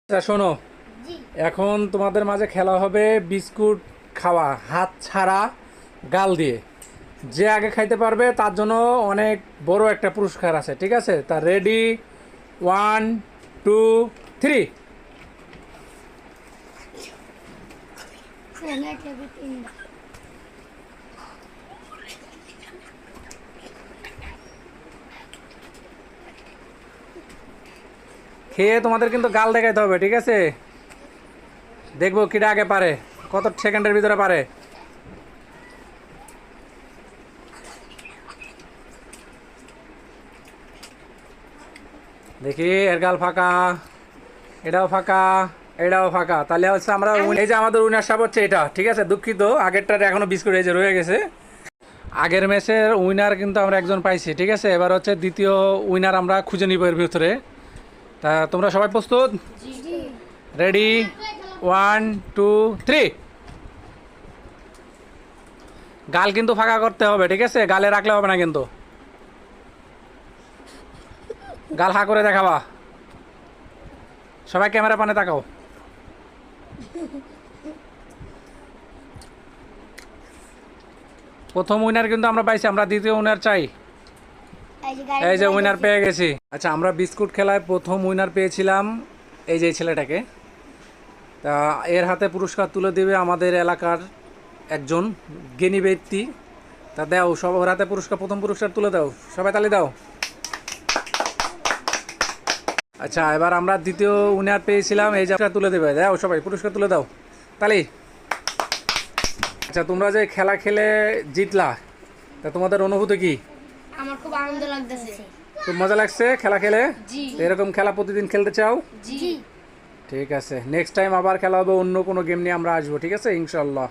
আচ্ছা শোনো, এখন তোমাদের মাঝে খেলা হবে বিস্কুট খাওয়া হাত ছাড়া গাল দিয়ে। যে আগে খাইতে পারবে তার জন্য অনেক বড় একটা পুরস্কার আছে, ঠিক আছে? তা রেডি, 1 2 3। খেয়ে তোমাদের কিন্তু গাল দেখাইতে হবে, ঠিক আছে? দেখবো কিটা আগে পারে, কত সেকেন্ডের ভিতরে পারে। দেখি, এর গাল ফাঁকা, এটাও ফাঁকা, এটাও ফাঁকা। তাহলে হচ্ছে আমরা এই যে আমাদের উইনার সাপ হচ্ছে এটা, ঠিক আছে? দুঃখিত, আগেরটার এখনো বিস্কুট এই যে রয়ে গেছে। আগের ম্যাচের উইনার কিন্তু আমরা একজন পাইছি, ঠিক আছে? এবার হচ্ছে দ্বিতীয় উইনার আমরা খুঁজে নিব এর ভিতরে। তা তোমরা সবাই প্রস্তুত? রেডি, 1 2 3। গাল কিন্তু ফাঁকা করতে হবে, ঠিক আছে? গালে রাখলে হবে না কিন্তু। গাল হা করে দেখাবা। সবাই ক্যামেরা পানে তাকাও। প্রথম উইনার কিন্তু আমরা পাইছি, আমরা দ্বিতীয় উইনার চাই। এই যে উইনার পেয়ে গেছি। আচ্ছা, আমরা বিস্কুট খেলায় প্রথম উইনার পেয়েছিলাম এই যে ছেলেটাকে। তা এর হাতে পুরস্কার তুলে দেবে আমাদের এলাকার একজন জ্ঞানী ব্যক্তি। তা দাও, সবার হাতে পুরস্কার, প্রথম পুরস্কার তুলে দাও, সবাই তালি দাও। আচ্ছা, এবার আমরা দ্বিতীয় উইনার পেয়েছিলাম, এই যে তুলে দেবে, দাও সবাই পুরস্কার তুলে দাও, তালি। আচ্ছা, তোমরা যে খেলা খেলে জিতলা, তা তোমাদের অনুভূতি কি? আমার খুব আনন্দ লাগতেছে। খুব মজা লাগছে খেলা খেলে? জি। এরকম খেলা প্রতিদিন খেলতে চাও? জি। ঠিক আছে, নেক্সট টাইম আবার খেলা হবে, অন্য কোনো গেম নিয়ে আমরা আসবো, ঠিক আছে? ইনশাল্লাহ।